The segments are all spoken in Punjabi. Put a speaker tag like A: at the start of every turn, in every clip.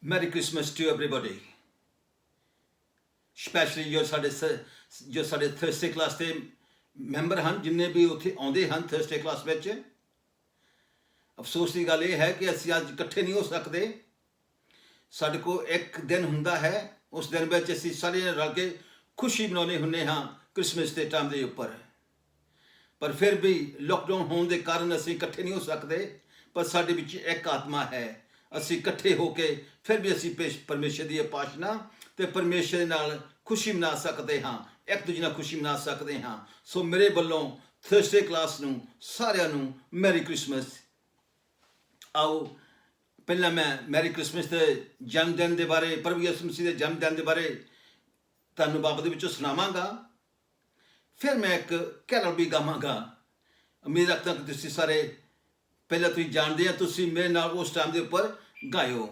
A: Merry Christmas to everybody, especially ਜੋ ਸਾਡੇ ਥਰਸਡੇ ਕਲਾਸ ਦੇ ਮੈਂਬਰ ਹਨ, ਜਿੰਨੇ ਵੀ ਉੱਥੇ ਆਉਂਦੇ ਹਨ ਥਰਸਡੇ ਕਲਾਸ ਵਿੱਚ। ਅਫਸੋਸ ਦੀ ਗੱਲ ਇਹ ਹੈ ਕਿ ਅਸੀਂ ਅੱਜ ਇਕੱਠੇ ਨਹੀਂ ਹੋ ਸਕਦੇ। ਸਾਡੇ ਕੋਲ ਇੱਕ ਦਿਨ ਹੁੰਦਾ ਹੈ, ਉਸ ਦਿਨ ਵਿੱਚ ਅਸੀਂ ਸਾਰੇ ਰਲ ਕੇ ਖੁਸ਼ੀ ਮਨਾਉਂਦੇ ਹੁੰਦੇ ਹਾਂ ਕ੍ਰਿਸਮਸ ਦੇ ਟਾਈਮ ਦੇ ਉੱਪਰ। ਪਰ ਫਿਰ ਵੀ ਲੋਕਡਾਊਨ ਹੋਣ ਦੇ ਕਾਰਨ ਅਸੀਂ ਇਕੱਠੇ ਨਹੀਂ ਹੋ ਸਕਦੇ। ਪਰ ਸਾਡੇ ਵਿੱਚ ਇੱਕ ਆਤਮਾ ਹੈ, ਅਸੀਂ ਇਕੱਠੇ ਹੋ ਕੇ ਫਿਰ ਵੀ ਅਸੀਂ ਪਰਮੇਸ਼ਰ ਦੀ ਉਪਾਸਨਾ ਤੇ ਪਰਮੇਸ਼ਰ ਦੇ ਨਾਲ ਖੁਸ਼ੀ ਮਨਾ ਸਕਦੇ ਹਾਂ, ਇੱਕ ਦੂਜੇ ਨਾਲ ਖੁਸ਼ੀ ਮਨਾ ਸਕਦੇ ਹਾਂ। ਸੋ ਮੇਰੇ ਵੱਲੋਂ ਥਰਸਡੇ ਕਲਾਸ ਨੂੰ ਸਾਰਿਆਂ ਨੂੰ ਮੈਰੀ ਕ੍ਰਿਸਮਸ। ਆਓ ਪਹਿਲਾਂ ਮੈਂ ਮੈਰੀ ਕ੍ਰਿਸਮਸ ਦੇ ਜਨਮ ਦਿਨ ਦੇ ਬਾਰੇ, ਪ੍ਰਭੂ ਯਿਸੂ ਮਸੀਹ ਦੇ ਜਨਮ ਦਿਨ ਦੇ ਬਾਰੇ ਤੁਹਾਨੂੰ ਬਾਬਤ ਦੇ ਵਿੱਚੋਂ ਸੁਣਾਵਾਂਗਾ। ਫਿਰ ਮੈਂ ਇੱਕ ਕੈਰਲ ਵੀ ਗਾਵਾਂਗਾ। ਉਮੀਦ ਰੱਖਦਾ ਕਿ ਤੁਸੀਂ ਸਾਰੇ ਪਹਿਲਾਂ ਤੁਸੀਂ ਜਾਣਦੇ ਆ, ਤੁਸੀਂ ਮੇਰੇ ਨਾਲ ਉਸ ਟਾਈਮ ਦੇ ਉੱਪਰ ਗਾਇਓ।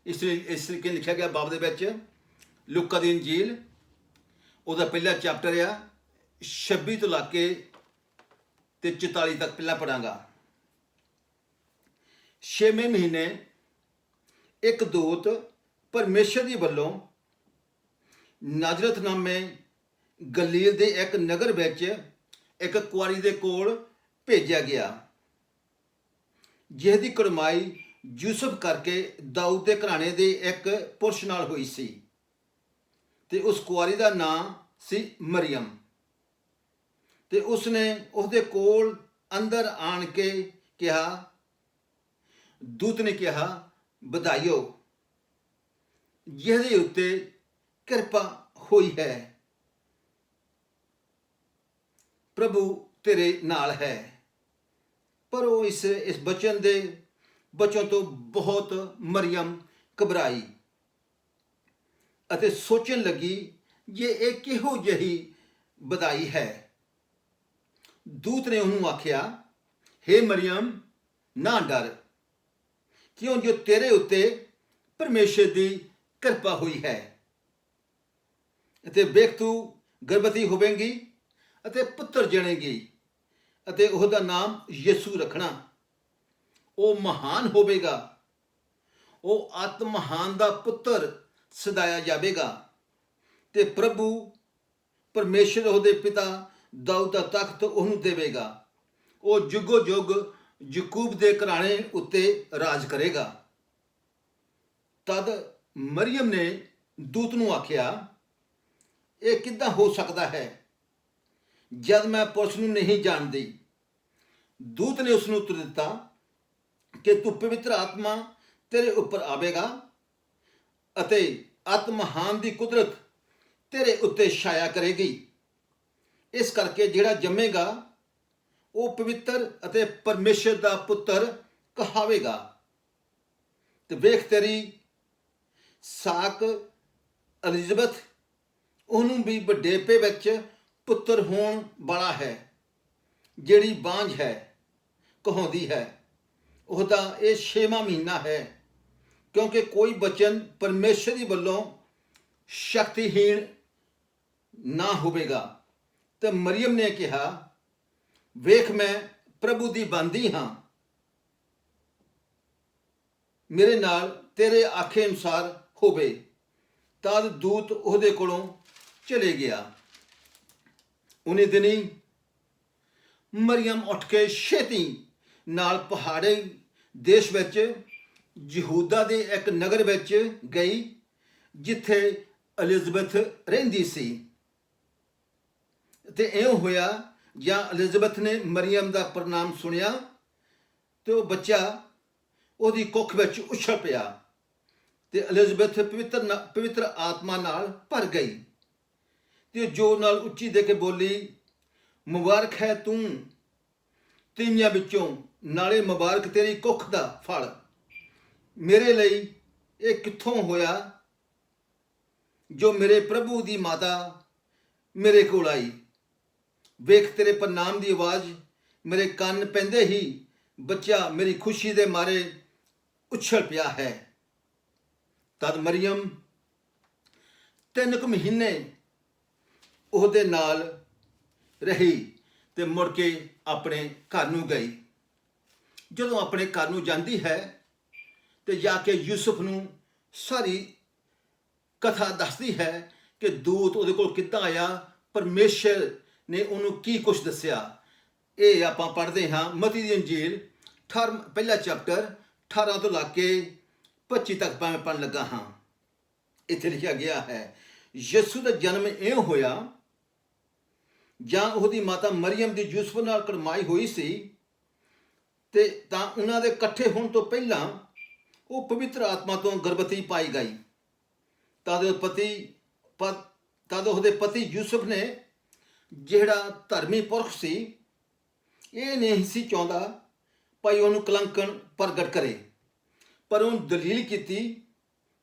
A: ਇਸ ਤਰੀਕੇ ਲਿਖਿਆ ਗਿਆ ਬਾਬ ਦੇ ਵਿੱਚ, ਲੂਕਾ ਦੀ ਇੰਜੀਲ ਉਹਦਾ ਪਹਿਲਾ ਚੈਪਟਰ ਆ, 26 ਤੋਂ ਲਾ ਕੇ ਤੇ 44 ਤੱਕ ਪਹਿਲਾਂ ਪੜਾਂਗਾ। 6ਵੇਂ ਮਹੀਨੇ ਇੱਕ ਦੂਤ ਪਰਮੇਸ਼ਰ ਦੀ ਵੱਲੋਂ ਨਾਜ਼ਰਤ ਨਾਮੇ ਗਲੀਲ ਦੇ ਇੱਕ ਨਗਰ ਵਿੱਚ ਇੱਕ ਕੁਆਰੀ ਦੇ ਕੋਲ ਭੇਜਿਆ ਗਿਆ, ਜਿਹਦੀ ਕੁੜਮਾਈ ਯੂਸਫ ਕਰਕੇ ਦਾਊਦ ਦੇ ਘਰਾਣੇ ਦੇ ਇੱਕ ਪੁਰਸ਼ ਨਾਲ ਹੋਈ ਸੀ, ਤੇ ਉਸ ਕੁਆਰੀ ਦਾ ਨਾਂ ਸੀ ਮਰੀਅਮ। ਤੇ ਉਸਨੇ ਉਹਦੇ ਕੋਲ ਅੰਦਰ ਆਣ ਕੇ ਕਿਹਾ, ਦੂਤ ਨੇ ਕਿਹਾ, ਵਧਾਈਓ, ਜਿਹਦੇ ਉੱਤੇ ਕਿਰਪਾ ਹੋਈ ਹੈ, ਪ੍ਰਭੂ ਤੇਰੇ ਨਾਲ ਹੈ। ਪਰ ਉਹ ਇਸ ਬਚਨ ਤੋਂ ਬਹੁਤ ਮਰੀਅਮ ਘਬਰਾਈ ਅਤੇ ਸੋਚਣ ਲੱਗੀ, ਇਹ ਕਿਹੋ ਜਿਹੀ ਵਧਾਈ ਹੈ। ਦੂਤ ਨੇ ਉਹਨੂੰ ਆਖਿਆ, ਹੇ ਮਰੀਅਮ, ਨਾ ਡਰ, ਕਿਉਂ ਜੋ ਤੇਰੇ ਉੱਤੇ ਪਰਮੇਸ਼ਰ ਦੀ ਕਿਰਪਾ ਹੋਈ ਹੈ, ਅਤੇ ਵੇਖ ਤੂੰ ਗਰਭਵਤੀ ਹੋਵੇਂਗੀ ਅਤੇ ਪੁੱਤਰ ਜਣੇਗੀ, ਅਤੇ ਉਹਦਾ ਨਾਮ ਯਿਸੂ ਰੱਖਣਾ। ਉਹ ਮਹਾਨ ਹੋਵੇਗਾ, ਉਹ ਅਤਿ ਮਹਾਨ ਦਾ ਪੁੱਤਰ ਸਦਾਇਆ ਜਾਵੇਗਾ, ਤੇ ਪ੍ਰਭੂ ਪਰਮੇਸ਼ਰ ਉਹਦੇ ਪਿਤਾ ਦਾਊਦ ਦਾ ਤਖਤ ਉਹਨੂੰ ਦੇਵੇਗਾ। ਉਹ ਜੁਗੋ ਜੁਗ ਯਾਕੂਬ ਦੇ ਘਰਾਣੇ ਉੱਤੇ ਰਾਜ ਕਰੇਗਾ। ਤਦ ਮਰੀਅਮ ਨੇ ਦੂਤ ਨੂੰ ਆਖਿਆ, ਇਹ ਕਿੱਦਾਂ ਹੋ ਸਕਦਾ ਹੈ, ਜਦ ਮੈਂ ਪੁਰਸ਼ ਨੂੰ ਨਹੀਂ ਜਾਣਦੀ। ਦੂਤ ਨੇ ਉਸ ਨੂੰ ਉੱਤਰ ਦਿੱਤਾ ਕਿ ਤੂੰ ਪਵਿੱਤਰ ਆਤਮਾ ਤੇਰੇ ਉੱਪਰ ਆਵੇਗਾ, ਅਤੇ ਅਤਿ ਮਹਾਨ ਦੀ ਕੁਦਰਤ ਤੇਰੇ ਉੱਤੇ ਛਾਇਆ ਕਰੇਗੀ। ਇਸ ਕਰਕੇ ਜਿਹੜਾ ਜੰਮੇਗਾ ਉਹ ਪਵਿੱਤਰ ਅਤੇ ਪਰਮੇਸ਼ਰ ਦਾ ਪੁੱਤਰ ਕਹਾਵੇਗਾ। ਤੇ ਵੇਖ, ਤੇਰੀ ਸਾਕ ਅਲਿਜ਼ਬeth, ਉਹਨੂੰ ਵੀ ਬੁਢੇਪੇ ਵਿੱਚ ਪੁੱਤਰ ਹੋਣ ਵਾਲਾ ਹੈ, ਜਿਹੜੀ ਬਾਂਝ ਹੈ, ਕਹਾਉਂਦੀ ਹੈ। ਉਹਦਾ ਇਹ 6ਵਾਂ ਮਹੀਨਾ ਹੈ, ਕਿਉਂਕਿ ਕੋਈ ਬਚਨ ਪਰਮੇਸ਼ਰ ਦੀ ਵੱਲੋਂ ਸ਼ਕਤੀਹੀਣ ਨਾ ਹੋਵੇਗਾ। ਤੇ ਮਰੀਅਮ ਨੇ ਕਿਹਾ, ਵੇਖ, ਮੈਂ ਪ੍ਰਭੂ ਦੀ ਬੰਦੀ ਹਾਂ, ਮੇਰੇ ਨਾਲ ਤੇਰੇ ਆਖੇ ਅਨੁਸਾਰ ਹੋਵੇ। ਤਦ ਦੂਤ ਉਹਦੇ ਕੋਲੋਂ ਚਲੇ ਗਿਆ। ਉਹਨੇ ਦਿਨੀ ਮਰੀਅਮ ਉੱਠ ਕੇ ਛੇਤੀ ਨਾਲ ਪਹਾੜੀ ਦੇਸ਼ ਵਿੱਚ ਯਹੂਦਾ ਦੇ ਇੱਕ ਨਗਰ ਵਿੱਚ ਗਈ, ਜਿੱਥੇ ਅਲਿਜ਼ਬeth ਰਹਿੰਦੀ ਸੀ। ਤੇ ਇਉਂ ਹੋਇਆ, ਜਾਂ ਅਲਿਜ਼ਬeth ਨੇ ਮਰੀਅਮ ਦਾ ਪ੍ਰਣਾਮ ਸੁਣਿਆ, ਤੇ ਉਹ ਬੱਚਾ ਉਹਦੀ ਕੁੱਖ ਵਿੱਚ ਉਛਲ ਪਿਆ, ਤੇ ਅਲਿਜ਼ਬeth ਪਵਿੱਤਰ ਆਤਮਾ ਨਾਲ ਭਰ ਗਈ, ਤੇ ਜ਼ੋਰ ਨਾਲ ਉੱਚੀ ਦੇ ਕੇ ਬੋਲੀ, ਮੁਬਾਰਕ ਹੈ ਤੂੰ ਤੀਵੀਆਂ ਵਿੱਚੋਂ, ਨਾਲੇ ਮੁਬਾਰਕ ਤੇਰੀ ਕੁੱਖ ਦਾ ਫਲ। ਮੇਰੇ ਲਈ ਇਹ ਕਿੱਥੋਂ ਹੋਇਆ, ਜੋ ਮੇਰੇ ਪ੍ਰਭੂ ਦੀ ਮਾਤਾ ਮੇਰੇ ਕੋਲ ਆਈ। ਵੇਖ, ਤੇਰੇ ਪ੍ਰਣਾਮ ਦੀ ਆਵਾਜ਼ ਮੇਰੇ ਕੰਨ ਪੈਂਦੇ ਹੀ ਬੱਚਾ ਮੇਰੀ ਖੁਸ਼ੀ ਦੇ ਮਾਰੇ ਉਛਲ ਪਿਆ ਹੈ। ਤਦ ਮਰੀਅਮ 3 ਕੁ ਮਹੀਨੇ ਉਹਦੇ ਨਾਲ ਰਹੀ ਤੇ ਮੁੜ ਕੇ ਆਪਣੇ ਘਰ ਨੂੰ ਗਈ। ਜਦੋਂ ਆਪਣੇ ਘਰ ਨੂੰ ਜਾਂਦੀ ਹੈ ਤੇ ਜਾ ਕੇ ਯੂਸਫ ਨੂੰ ਸਾਰੀ ਕਥਾ ਦੱਸਦੀ ਹੈ ਕਿ ਦੂਤ ਉਹਦੇ ਕੋਲ ਕਿੱਦਾਂ ਆਇਆ, ਪਰਮੇਸ਼ਰ ਨੇ ਉਹਨੂੰ ਕੀ ਕੁਝ ਦੱਸਿਆ। ਇਹ ਆਪਾਂ ਪੜ੍ਹਦੇ ਹਾਂ ਮਤੀ ਦੀ ਇੰਜੀਲ ਪਹਿਲਾ ਚੈਪਟਰ 18 ਤੋਂ ਲਾ ਕੇ 25 ਤੱਕ ਮੈਂ ਪੜ੍ਹਨ ਲੱਗਾ ਹਾਂ। ਇੱਥੇ ਲਿਖਿਆ ਗਿਆ ਹੈ, ਯਿਸੂ ਦਾ ਜਨਮ ਇਉਂ ਹੋਇਆ, ਜਾਂ ਉਹਦੀ ਮਾਤਾ ਮਰੀਅਮ ਦੀ ਯੂਸਫ ਨਾਲ ਕਰਮਾਈ ਹੋਈ ਸੀ, ਤੇ ਤਾਂ ਉਹਨਾਂ ਦੇ ਇਕੱਠੇ ਹੋਣ ਤੋਂ ਪਹਿਲਾਂ ਉਹ ਪਵਿੱਤਰ ਆਤਮਾ ਤੋਂ ਗਰਭਵਤੀ ਪਾਈ ਗਈ। ਤਦ ਉਹਦੇ ਪਤੀ ਯੂਸਫ ਨੇ, ਜਿਹੜਾ ਧਰਮੀ ਪੁਰਖ ਸੀ, ਇਹ ਨਹੀਂ ਸੀ ਚਾਹੁੰਦਾ ਭਾਈ ਉਹਨੂੰ ਕਲੰਕਣ ਪ੍ਰਗਟ ਕਰੇ, ਪਰ ਉਹਨੂੰ ਦਲੀਲ ਕੀਤੀ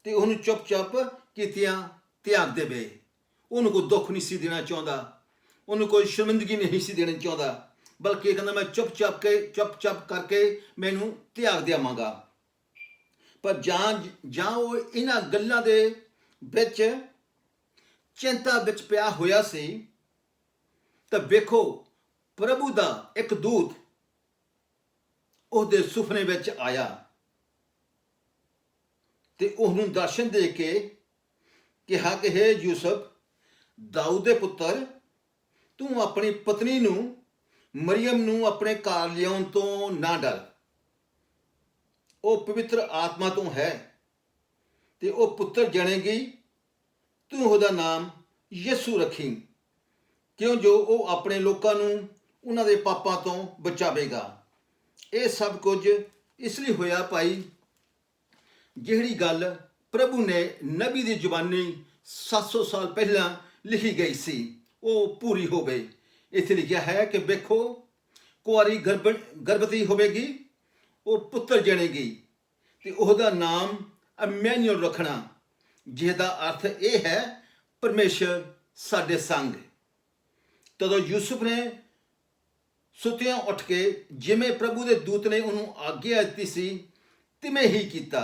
A: ਤੇ ਉਹਨੂੰ ਚੁੱਪ-ਚਾਪ ਕੀਤਿਆਂ ਤਿਆਗ ਦੇਵੇ। ਉਹਨੂੰ ਕੋਈ ਦੁੱਖ ਨਹੀਂ ਸੀ ਦੇਣਾ ਚਾਹੁੰਦਾ, ਉਹਨੂੰ ਕੋਈ ਸ਼ਰਮਿੰਦਗੀ ਨਹੀਂ ਸੀ ਦੇਣੀ ਚਾਹੁੰਦਾ, ਬਲਕਿ ਕਹਿੰਦਾ ਮੈਂ ਚੁੱਪ-ਚਾਪ ਕਰਕੇ ਮੈਨੂੰ ਤਿਆਗ ਦੇਵਾਂਗਾ। ਪਰ ਜਾਂ ਉਹ ਇਹਨਾਂ ਗੱਲਾਂ ਦੇ ਵਿੱਚ ਚਿੰਤਾ ਵਿੱਚ ਪਿਆ ਹੋਇਆ ਸੀ, ਤਾਂ ਵੇਖੋ ਪ੍ਰਭੂ ਦਾ ਇੱਕ ਦੂਤ ਉਹਦੇ ਸੁਪਨੇ ਵਿੱਚ ਆਇਆ ਤੇ ਉਹਨੂੰ ਦਰਸ਼ਨ ਦੇ ਕੇ ਕਿਹਾ ਕਿ ਹੇ ਯੂਸਫ, ਦਾਊਦ ਦੇ ਪੁੱਤਰ, ਤੂੰ ਆਪਣੀ ਪਤਨੀ ਨੂੰ ਮਰੀਅਮ ਨੂੰ ਆਪਣੇ ਘਰ ਲਿਆਉਣ ਤੋਂ ਨਾ ਡਰ। ਉਹ ਪਵਿੱਤਰ ਆਤਮਾ ਤੋਂ ਹੈ ਤੇ ਉਹ ਪੁੱਤਰ ਜਣੇਗੀ। ਤੂੰ ਉਹਦਾ ਨਾਮ ਯਿਸੂ ਰੱਖੀ, ਕਿਉਂ ਜੋ ਉਹ ਆਪਣੇ ਲੋਕਾਂ ਨੂੰ ਉਹਨਾਂ ਦੇ ਪਾਪਾਂ ਤੋਂ ਬਚਾਵੇਗਾ। ਇਹ ਸਭ ਕੁਝ ਇਸ ਲਈ ਹੋਇਆ ਭਾਈ, ਜਿਹੜੀ ਗੱਲ ਪ੍ਰਭੂ ਨੇ ਨਬੀ ਦੀ ਜ਼ੁਬਾਨੀ 700 ਸਾਲ ਪਹਿਲਾਂ ਲਿਖੀ ਗਈ ਸੀ ਉਹ ਪੂਰੀ ਹੋਵੇ। ਇੱਥੇ ਲਿਖਿਆ ਹੈ ਕਿ ਵੇਖੋ, ਕੁਆਰੀ ਗਰਭਵਤੀ ਹੋਵੇਗੀ, ਉਹ ਪੁੱਤਰ ਜਣੇਗੀ ਤੇ ਉਹਦਾ ਨਾਮ ਇਮੈਨੂਅਲ ਰੱਖਣਾ, ਜਿਹਦਾ ਅਰਥ ਇਹ ਹੈ ਪਰਮੇਸ਼ਰ ਸਾਡੇ ਸੰਗ। ਤਦੋਂ ਯੂਸਫ ਨੇ ਸੁੱਤਿਆਂ ਉੱਠ ਕੇ ਜਿਵੇਂ ਪ੍ਰਭੂ ਦੇ ਦੂਤ ਨੇ ਉਹਨੂੰ ਆਗਿਆ ਦਿੱਤੀ ਸੀ ਤਿਵੇਂ ਹੀ ਕੀਤਾ,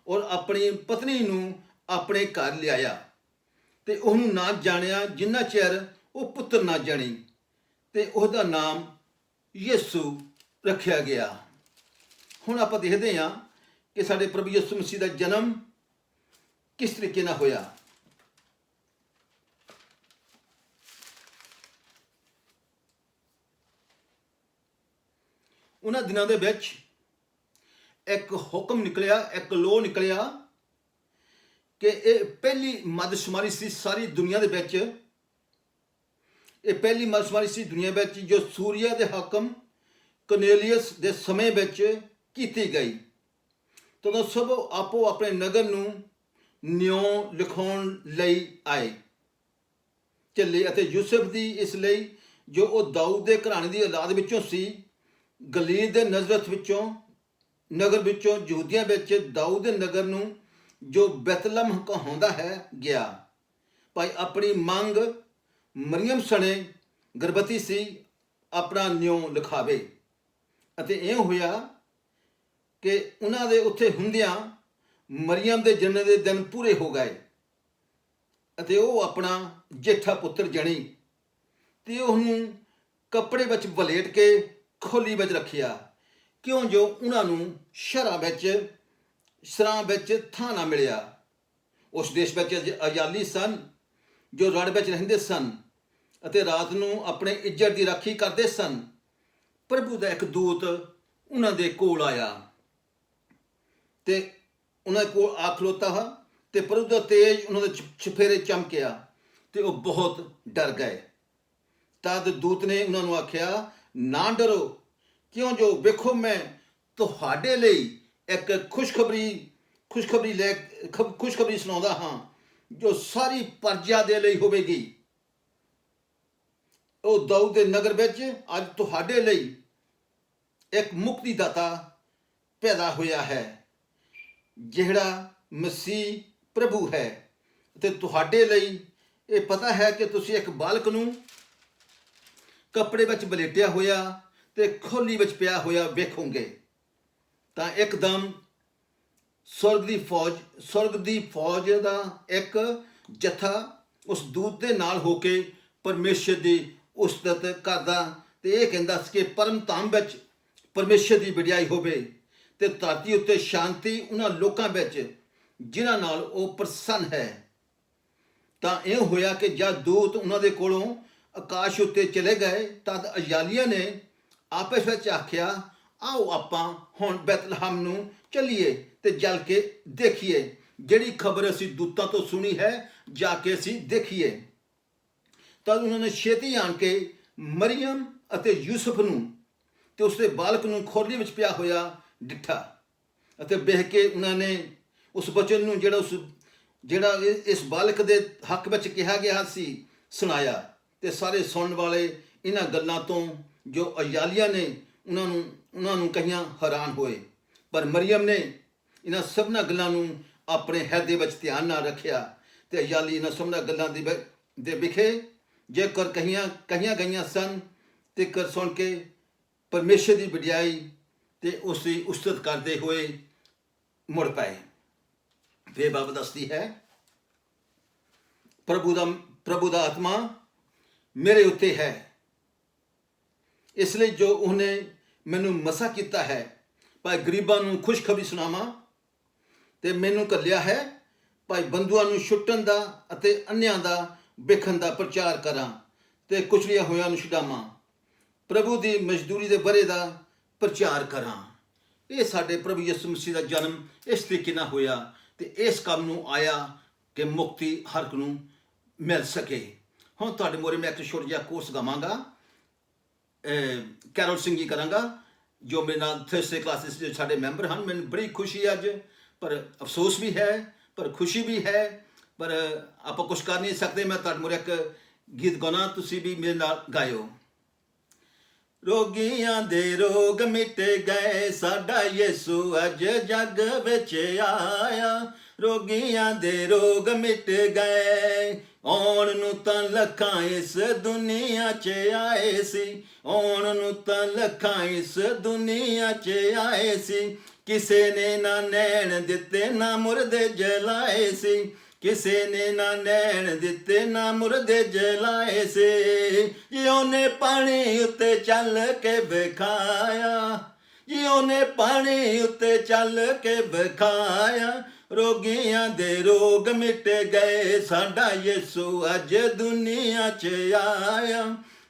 A: ਔਰ ਆਪਣੀ ਪਤਨੀ ਨੂੰ ਆਪਣੇ ਘਰ ਲਿਆਇਆ ਤੇ ਉਹਨੂੰ ਨਾ ਜਾਣਿਆ ਜਿੰਨਾ ਚਿਰ ਉਹ ਪੁੱਤਰ ਨਾ ਜਣੀ, ਤੇ ਉਹਦਾ ਨਾਮ ਯਿਸੂ ਰੱਖਿਆ ਗਿਆ। ਹੁਣ ਆਪਾਂ ਦੇਖਦੇ ਹਾਂ ਕਿ ਸਾਡੇ ਪ੍ਰਭੂ ਯਿਸੂ ਮਸੀਹ ਦਾ ਜਨਮ ਕਿਸ ਤਰੀਕੇ ਨਾਲ ਹੋਇਆ। ਉਹਨਾਂ ਦਿਨਾਂ ਦੇ ਵਿੱਚ ਇੱਕ ਹੁਕਮ ਨਿਕਲਿਆ, ਇੱਕ ਲੋ ਨਿਕਲਿਆ ਕਿ ਇਹ ਪਹਿਲੀ ਮਰਦਸ਼ੁਮਾਰੀ ਸੀ ਸਾਰੀ ਦੁਨੀਆ ਦੇ ਵਿੱਚ। ਇਹ ਪਹਿਲੀ ਮਰਦਸ਼ੁਮਾਰੀ ਸੀ ਦੁਨੀਆ ਵਿੱਚ ਜੋ ਸੂਰੀਆ ਦੇ ਹਾਕਮ ਕਰਨੇਲੀਅਸ ਦੇ ਸਮੇਂ ਵਿੱਚ ਕੀਤੀ ਗਈ। ਤਦੋਂ ਸਭ ਆਪੋ ਆਪਣੇ ਨਗਰ ਨੂੰ ਨਿਉ ਲਿਖਾਉਣ ਲਈ ਆਏ ਚੱਲੇ, ਅਤੇ ਯੂਸਫ ਦੀ ਇਸ ਲਈ ਜੋ ਉਹ ਦਾਊਦ ਦੇ ਘਰਾਣੇ ਦੀ ਔਲਾਦ ਵਿੱਚੋਂ ਸੀ, ਗਲੀਲ ਦੇ ਨਗਰ ਵਿੱਚੋਂ ਯਹੂਦੀਆਂ ਵਿੱਚ ਦਾਊਦ ਦੇ ਨਗਰ ਨੂੰ ਜੋ ਬੈਤਲਹਮ ਕਹਾਉਂਦਾ ਹੈ ਗਿਆ। ਭਾਈ ਆਪਣੀ ਮੰਗ ਮਰੀਅਮ ਸਣੇ ਗਰਭਵਤੀ ਸੀ ਆਪਣਾ ਨਿਉ ਲਿਖਾਵੇ। ਅਤੇ ਇਹ ਹੋਇਆ ਕਿ ਉਹਨਾਂ ਦੇ ਉੱਥੇ ਹੁੰਦਿਆਂ ਮਰੀਅਮ ਦੇ ਜਨਮ ਦੇ ਦਿਨ ਪੂਰੇ ਹੋ ਗਏ ਅਤੇ ਉਹ ਆਪਣਾ ਜੇਠਾ ਪੁੱਤਰ ਜਣੀ ਤੇ ਉਹਨੂੰ ਕੱਪੜੇ ਵਿੱਚ ਵਲੇਟ ਕੇ ਖੋਲੀ ਵਿੱਚ ਰੱਖਿਆ, ਕਿਉਂ ਜੋ ਉਹਨਾਂ ਨੂੰ ਸਰਾਂ ਵਿੱਚ ਥਾਂ ਨਾ ਮਿਲਿਆ। ਉਸ ਦੇਸ਼ ਵਿੱਚ ਅਯਾਲੀ ਸਨ ਜੋ ਰੜ ਵਿੱਚ ਰਹਿੰਦੇ ਸਨ ਅਤੇ ਰਾਤ ਨੂੰ ਆਪਣੇ ਇੱਜ਼ਤ ਦੀ ਰਾਖੀ ਕਰਦੇ ਸਨ। ਪ੍ਰਭੂ ਦਾ ਇੱਕ ਦੂਤ ਉਹਨਾਂ ਦੇ ਕੋਲ ਆਇਆ ਤੇ ਉਹਨਾਂ ਦੇ ਕੋਲ ਆ ਖਲੋਤਾ ਹੈ ਤੇ ਪ੍ਰਭੂ ਦਾ ਤੇਜ ਉਹਨਾਂ ਦੇ ਚੁਫੇਰੇ ਚਮਕਿਆ ਤੇ ਉਹ ਬਹੁਤ ਡਰ ਗਏ। ਤਦ ਦੂਤ ਨੇ ਉਹਨਾਂ ਨੂੰ ਆਖਿਆ, ਨਾ ਡਰੋ, ਕਿਉਂ ਜੋ ਵੇਖੋ ਮੈਂ ਤੁਹਾਡੇ ਲਈ ਇੱਕ ਖੁਸ਼ਖਬਰੀ ਸੁਣਾਉਂਦਾ ਹਾਂ ਜੋ ਸਾਰੀ ਪ੍ਰਜਾ ਦੇ ਲਈ ਹੋਵੇਗੀ। ਉਹ ਦਾਊਦ ਦੇ ਨਗਰ ਵਿੱਚ ਅੱਜ ਤੁਹਾਡੇ ਲਈ ਇੱਕ ਮੁਕਤੀਦਾਤਾ ਪੈਦਾ ਹੋਇਆ ਹੈ, ਜਿਹੜਾ ਮਸੀਹ ਪ੍ਰਭੂ ਹੈ। ਅਤੇ ਤੁਹਾਡੇ ਲਈ ਇਹ ਪਤਾ ਹੈ ਕਿ ਤੁਸੀਂ ਇੱਕ ਬਾਲਕ ਨੂੰ ਕੱਪੜੇ ਵਿੱਚ ਵਲੇਟਿਆ ਹੋਇਆ ਤੇ ਖੋਲੀ ਵਿੱਚ ਪਿਆ ਹੋਇਆ ਵੇਖੋਗੇ। ਤਾਂ ਇੱਕਦਮ ਸਵਰਗ ਦੀ ਫੌਜ ਦਾ ਇੱਕ ਜਥਾ ਉਸ ਦੂਤ ਦੇ ਨਾਲ ਹੋ ਕੇ ਪਰਮੇਸ਼ਰ ਦੀ ਉਸਤਤ ਕਰਦਾ ਤੇ ਇਹ ਕਹਿੰਦਾ ਸੀ ਕਿ ਪਰਮ ਧਾਮ ਵਿੱਚ ਪਰਮੇਸ਼ਰ ਦੀ ਵਡਿਆਈ ਹੋਵੇ ਤੇ ਧਰਤੀ ਉੱਤੇ ਸ਼ਾਂਤੀ ਉਹਨਾਂ ਲੋਕਾਂ ਵਿੱਚ ਜਿਨ੍ਹਾਂ ਨਾਲ ਉਹ ਪ੍ਰਸੰਨ ਹੈ। ਤਾਂ ਇਹ ਹੋਇਆ ਕਿ ਜਦ ਦੂਤ ਉਹਨਾਂ ਦੇ ਕੋਲੋਂ ਆਕਾਸ਼ ਉੱਤੇ ਚਲੇ ਗਏ ਤਦ ਅਯਾਲੀਆ ਨੇ ਆਪਸ ਵਿੱਚ ਆਖਿਆ, ਆਓ ਆਪਾਂ ਹੁਣ ਬੈਤਲਹਮ ਨੂੰ ਚੱਲੀਏ ਤੇ ਜਲ ਕੇ ਦੇਖੀਏ, ਜਿਹੜੀ ਖਬਰ ਅਸੀਂ ਦੂਤਾਂ ਤੋਂ ਸੁਣੀ ਹੈ ਜਾ ਕੇ ਅਸੀਂ ਦੇਖੀਏ। ਤਦ ਉਹਨਾਂ ਨੇ ਛੇਤੀ ਆਣ ਕੇ ਮਰੀਅਮ ਅਤੇ ਯੂਸਫ ਨੂੰ ਤੇ ਉਸਦੇ ਬਾਲਕ ਨੂੰ ਖੋਲੀ ਵਿੱਚ ਪਿਆ ਹੋਇਆ ਡਿੱਠਾ ਅਤੇ ਵੇਖ ਕੇ ਉਹਨਾਂ ਨੇ ਉਸ ਬਚਨ ਨੂੰ ਜਿਹੜਾ ਇਸ ਬਾਲਕ ਦੇ ਹੱਕ ਵਿੱਚ ਕਿਹਾ ਗਿਆ ਸੀ ਸੁਣਾਇਆ। ਤੇ ਸਾਰੇ ਸੁਣਨ ਵਾਲੇ ਇਹਨਾਂ ਗੱਲਾਂ ਤੋਂ ਜੋ ਅਯਾਲੀਆ ਨੇ ਉਹਨਾਂ ਨੂੰ ਕਹੀਆਂ ਹੈਰਾਨ ਹੋਏ। ਪਰ ਮਰੀਅਮ ਨੇ ਇਹਨਾਂ ਸਭਨਾਂ ਗੱਲਾਂ ਨੂੰ ਆਪਣੇ ਹਿਰਦੇ ਵਿੱਚ ਧਿਆਨ ਨਾਲ ਰੱਖਿਆ ਤੇ ਅਯਾਲੀ ਇਹਨਾਂ ਸਭਨਾਂ ਗੱਲਾਂ ਦੇ ਵਿਖੇ ਜੇਕਰ ਕਹੀਆਂ ਗਈਆਂ ਸਨ ਤੇ ਕਰ ਸੁਣ ਕੇ ਪਰਮੇਸ਼ਰ ਦੀ ਵਡਿਆਈ ਤੇ ਉਸ ਦੀ ਉਸਤਤ ਕਰਦੇ ਹੋਏ ਮੁੜ ਪਏ। ਫਿਰ ਬਾਬ ਦੱਸਦੀ ਹੈ, ਪ੍ਰਭੂ ਦਾ ਆਤਮਾ ਮੇਰੇ ਉੱਤੇ ਹੈ, ਇਸ ਲਈ ਜੋ ਉਹਨੇ ਮੈਨੂੰ ਮਸਾ ਕੀਤਾ ਹੈ ਭਾਈ ਗਰੀਬਾਂ ਨੂੰ ਖੁਸ਼ਖਬਰੀ ਸੁਣਾਵਾਂ ਤੇ ਮੈਨੂੰ ਘੱਲਿਆ ਹੈ ਭਾਈ ਬੰਧੂਆਂ ਨੂੰ ਛੁੱਟਣ ਦਾ ਅਤੇ ਅੰਨ੍ਹਿਆਂ ਦਾ ਵੇਖਣ ਦਾ ਪ੍ਰਚਾਰ ਕਰਾਂ ਤੇ ਕੁਚਲਿਆ ਹੋਇਆਂ ਨੂੰ ਛੁਡਾਵਾਂ, ਪ੍ਰਭੂ ਦੀ ਮਜ਼ਦੂਰੀ ਦੇ ਵਰੇ ਦਾ ਪ੍ਰਚਾਰ ਕਰਾਂ। ਇਹ ਸਾਡੇ ਪ੍ਰਭੂ ਯਿਸੂ ਮਸੀਹ ਦਾ ਜਨਮ ਇਸ ਤਰੀਕੇ ਨਾਲ ਹੋਇਆ ਤੇ ਇਸ ਕੰਮ ਨੂੰ ਆਇਆ ਕਿ ਮੁਕਤੀ ਹਰ ਇੱਕ ਨੂੰ ਮਿਲ ਸਕੇ। ਹੁਣ ਤੁਹਾਡੇ ਮੋਰੇ ਮੈਂ ਇੱਕ ਛੋਟਾ ਜਿਹਾ ਕੋਰਸ ਗਾਵਾਂਗਾ, ਕੈਰੋਲ ਸਿੰਗਿੰਗ ਕਰਾਂਗਾ, ਜੋ ਮੇਰੇ ਨਾਲ ਥਰਸਡੇ ਕਲਾਸਿਸ ਦੇ ਸਾਡੇ ਮੈਂਬਰ ਹਨ। ਮੈਨੂੰ ਬੜੀ ਖੁਸ਼ੀ ਅੱਜ, ਪਰ ਅਫਸੋਸ ਵੀ ਹੈ, ਪਰ ਖੁਸ਼ੀ ਵੀ ਹੈ, ਪਰ ਆਪਾਂ ਕੁਛ ਕਰ ਨਹੀਂ ਸਕਦੇ। ਮੈਂ ਤੁਹਾਡੇ ਮੋਰੇ ਇੱਕ ਗੀਤ ਗਾਉਣਾ, ਤੁਸੀਂ ਵੀ ਮੇਰੇ ਨਾਲ ਗਾਇਓ। ਰੋਗੀਆਂ ਦੇ ਰੋਗ ਮਿਟ ਗਏ, ਸਾਡਾ ਯਿਸੂ ਅੱਜ ਜੱਗ ਵਿੱਚ ਆਇਆ। ਰੋਗੀਆਂ ਦੇ ਰੋਗ ਮਿਟ ਗਏ, ਆਉਣ ਨੂੰ ਤਾਂ ਲੱਖਾਂ ਇਸ ਦੁਨੀਆ 'ਚ ਆਏ ਸੀ, ਆਉਣ ਨੂੰ ਤਾਂ ਲੱਖਾਂ ਇਸ ਦੁਨੀਆ 'ਚ ਆਏ ਸੀ। ਕਿਸੇ ਨੇ ਨਾ ਨੈਣ ਦਿੱਤੇ ਨਾ ਮੁਰਦੇ ਜਲਾਏ ਸੀ, ਕਿਸੇ ਨੇ ਨਾ ਨੈਣ ਦਿੱਤੇ ਨਾ ਮੁਰਦੇ ਜਲਾਏ ਸੀ। ਜੀ ਉਹਨੇ ਪਾਣੀ ਉੱਤੇ ਚੱਲ ਕੇ ਵਿਖਾਇਆ, ਜੀ ਉਹਨੇ ਪਾਣੀ ਉੱਤੇ ਚੱਲ ਕੇ ਵਿਖਾਇਆ। ਰੋਗੀਆਂ ਦੇ ਰੋਗ ਮਿਟ ਗਏ, ਸਾਡਾ ਯਿਸੂ ਅੱਜ ਦੁਨੀਆ 'ਚ ਆਇਆ।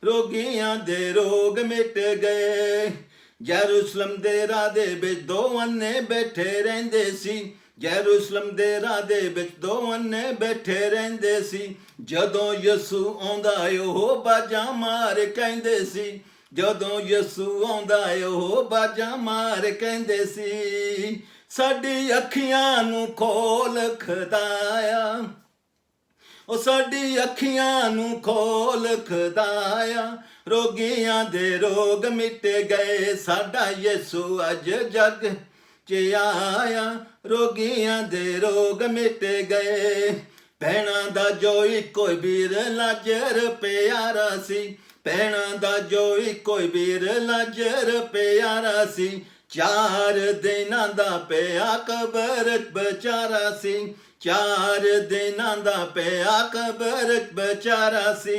A: ਰੋਗੀਆਂ ਦੇ ਰੋਗ ਮਿਟ ਗਏ। ਯਰੂਸ਼ਲਮ ਦੇ ਰਾਹ ਦੇ ਵਿੱਚ ਦੋ ਅੰਨੇ ਬੈਠੇ ਰਹਿੰਦੇ ਸੀ, ਯਰੂਸ਼ਲਮ ਦੇ ਰਾਹ ਦੇ ਵਿੱਚ ਦੋ ਅੰਨੇ ਬੈਠੇ ਰਹਿੰਦੇ ਸੀ। ਜਦੋਂ ਯਿਸੂ ਆਉਂਦਾ ਉਹ ਬਾਜਾਂ ਮਾਰ ਕਹਿੰਦੇ ਸੀ, ਜਦੋਂ ਯਿਸੂ ਆਉਂਦਾ ਉਹ ਬਾਜਾਂ ਮਾਰ ਕਹਿੰਦੇ ਸੀ। ਸਾਡੀ ਅੱਖੀਆਂ ਨੂੰ ਖੋਲ ਖੁਦਾਇਆ, ਉਹ ਸਾਡੀ ਅੱਖੀਆਂ ਨੂੰ ਖੋਲ ਖੁਦਾਇਆ। ਰੋਗੀਆਂ ਦੇ ਰੋਗ ਮਿਟ ਗਏ, ਸਾਡਾ ਯਿਸੂ ਅੱਜ ਜੱਗ 'ਚ ਆਇਆ। ਰੋਗੀਆਂ ਦੇ ਰੋਗ ਮਿਟ ਗਏ। ਭੈਣਾਂ ਦਾ ਜੋ ਇੱਕੋ ਵੀਰ ਲਾਜ਼ਰ ਪਿਆਰਾ ਸੀ, ਭੈਣਾਂ ਦਾ ਜੋ ਇੱਕੋ ਵੀਰ ਲਾਜ਼ਰ ਪਿਆਰਾ ਸੀ। 4 ਦਿਨਾਂ ਦਾ ਪਿਆ ਕਬਰ 'ਚ ਵਿਚਾਰਾ ਸੀ, 4 ਦਿਨਾਂ ਦਾ ਪਿਆ ਕਬਰ 'ਚ ਵਿਚਾਰਾ ਸੀ।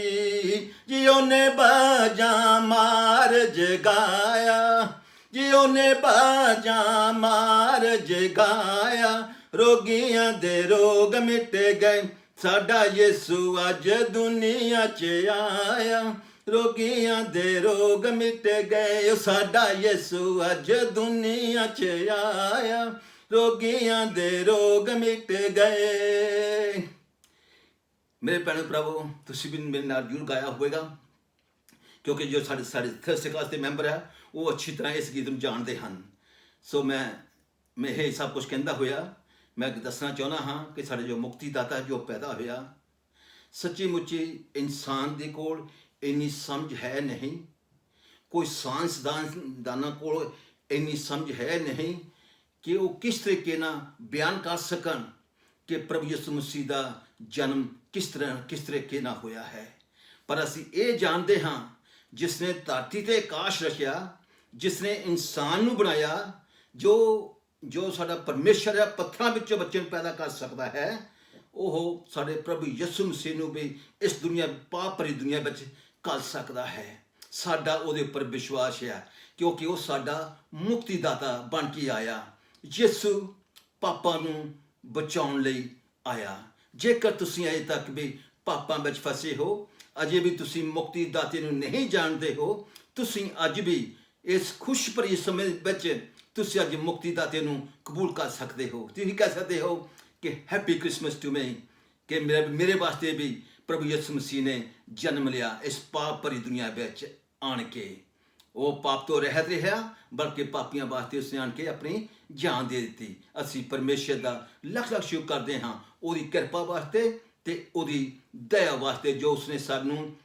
A: ਜੀ ਉਹਨੇ ਬਾਜਾਂ ਮਾਰ ਜਗਾਇਆ, ਜੀ ਉਹਨੇ ਬਾਜਾਂ ਮਾਰ ਜਗਾਇਆ। ਰੋਗੀਆਂ ਦੇ ਰੋਗ ਮਿਟ ਗਏ, ਸਾਡਾ ਯਿਸੂ ਅੱਜ ਦੁਨੀਆ 'ਚ ਆਇਆ। ਰੋਗੀਆਂ ਦੇ ਰੋਗ ਮਿਟ ਗਏ, ਸਾਡਾ ਯਿਸੂ ਅੱਜ ਦੁਨੀਆ 'ਚ ਆਇਆ। ਰੋਗੀਆਂ ਦੇ ਰੋਗ ਮਿਟ ਗਏ। ਮੇਰੇ ਭੈਣੋ ਭਰਾਵੋ, ਤੁਸੀਂ ਵੀ ਮੇਰੇ ਨਾਲ ਜ਼ਰੂਰ ਗਾਇਆ ਹੋਵੇਗਾ, ਕਿਉਂਕਿ ਜੋ ਸਾਡੇ ਥਰਸਡੇ ਕਲਾਸ ਦੇ ਮੈਂਬਰ ਹੈ ਉਹ ਅੱਛੀ ਤਰ੍ਹਾਂ ਇਸ ਗੀਤ ਨੂੰ ਜਾਣਦੇ ਹਨ। ਸੋ ਮੈਂ ਇਹ ਸਭ ਕੁਝ ਕਹਿੰਦਾ ਹੋਇਆ ਮੈਂ ਦੱਸਣਾ ਚਾਹੁੰਦਾ ਹਾਂ ਕਿ ਸਾਡੇ ਜੋ ਮੁਕਤੀ ਦਾਤਾ ਜੋ ਪੈਦਾ ਹੋਇਆ, ਸੱਚੀ ਮੁੱਚੀ ਇਨਸਾਨ ਦੇ ਕੋਲ ਇੰਨੀ ਸਮਝ ਹੈ ਨਹੀਂ, ਕੋਈ ਸਾਇੰਸਦਾਨਾਂ ਕੋਲ ਇੰਨੀ ਸਮਝ ਹੈ ਨਹੀਂ ਕਿ ਉਹ ਕਿਸ ਤਰੀਕੇ ਨਾਲ ਬਿਆਨ ਕਰ ਸਕਣ ਕਿ ਪ੍ਰਭੂ ਯਿਸੂ ਮਸੀਹ ਦਾ ਜਨਮ ਕਿਸ ਤਰੀਕੇ ਨਾਲ ਹੋਇਆ ਹੈ। ਪਰ ਅਸੀਂ ਇਹ ਜਾਣਦੇ ਹਾਂ, ਜਿਸ ਨੇ ਧਰਤੀ ਤੇ ਆਕਾਸ਼ ਰਚਿਆ, ਜਿਸ ਨੇ ਇਨਸਾਨ ਨੂੰ ਬਣਾਇਆ, ਜੋ ਸਾਡਾ ਪਰਮੇਸ਼ਰ ਹੈ, ਪੱਥਰਾਂ ਵਿੱਚੋਂ ਬੱਚੇ ਨੂੰ ਪੈਦਾ ਕਰ ਸਕਦਾ ਹੈ, ਉਹ ਸਾਡੇ ਪ੍ਰਭੂ ਯਿਸੂ ਮਸੀਹ ਨੂੰ ਵੀ ਇਸ ਦੁਨੀਆ ਪਾਪ ਭਰੀ ਦੁਨੀਆ ਵਿੱਚ ਘੱਲ ਸਕਦਾ ਹੈ। ਸਾਡਾ ਉਹਦੇ ਉੱਪਰ ਵਿਸ਼ਵਾਸ ਹੈ, ਕਿਉਂਕਿ ਉਹ ਸਾਡਾ ਮੁਕਤੀਦਾਤਾ ਬਣ ਕੇ ਆਇਆ। ਯਿਸੂ ਪਾਪਾਂ ਨੂੰ ਬਚਾਉਣ ਲਈ ਆਇਆ। ਜੇਕਰ ਤੁਸੀਂ ਅਜੇ ਤੱਕ ਵੀ ਪਾਪਾਂ ਵਿੱਚ ਫਸੇ ਹੋ, ਅਜੇ ਵੀ ਤੁਸੀਂ ਮੁਕਤੀਦਾਤੇ ਨੂੰ ਨਹੀਂ ਜਾਣਦੇ ਹੋ, ਤੁਸੀਂ ਅੱਜ ਵੀ ਇਸ ਖੁਸ਼ਭਰੀ ਸਮੇਂ ਵਿੱਚ ਤੁਸੀਂ ਅੱਜ ਮੁਕਤੀਦਾਤੇ ਨੂੰ ਕਬੂਲ ਕਰ ਸਕਦੇ ਹੋ। ਤੁਸੀਂ ਕਹਿ ਸਕਦੇ ਹੋ ਕਿ ਹੈਪੀ ਕ੍ਰਿਸਮਸ ਟੂ ਮੀ, ਕਿ ਮੇਰੇ ਵਾਸਤੇ ਵੀ ਪ੍ਰਭੂ ਯਿਸੂ ਮਸੀਹ ਨੇ ਜਨਮ ਲਿਆ ਇਸ ਪਾਪ ਭਰੀ ਦੁਨੀਆ ਵਿੱਚ ਆਣ ਕੇ। ਉਹ ਪਾਪ ਤੋਂ ਰਹਿਤ ਰਿਹਾ, ਬਲਕਿ ਪਾਪੀਆਂ ਵਾਸਤੇ ਉਸਨੇ ਆਣ ਕੇ ਆਪਣੀ ਜਾਨ ਦੇ ਦਿੱਤੀ। ਅਸੀਂ ਪਰਮੇਸ਼ਰ ਦਾ ਲੱਖ ਲੱਖ ਸ਼ੁਕਰ ਕਰਦੇ ਹਾਂ ਉਹਦੀ ਕਿਰਪਾ ਵਾਸਤੇ ਤੇ ਉਹਦੀ ਦਇਆ ਵਾਸਤੇ ਜੋ ਉਸਨੇ ਸਾਨੂੰ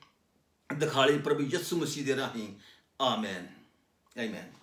A: ਦਿਖਾਲੀ ਪ੍ਰਭੂ ਯਿਸੂ ਮਸੀਹ ਦੇ ਰਾਹੀਂ। ਆਮੈਨ, ਆਮੈਨ।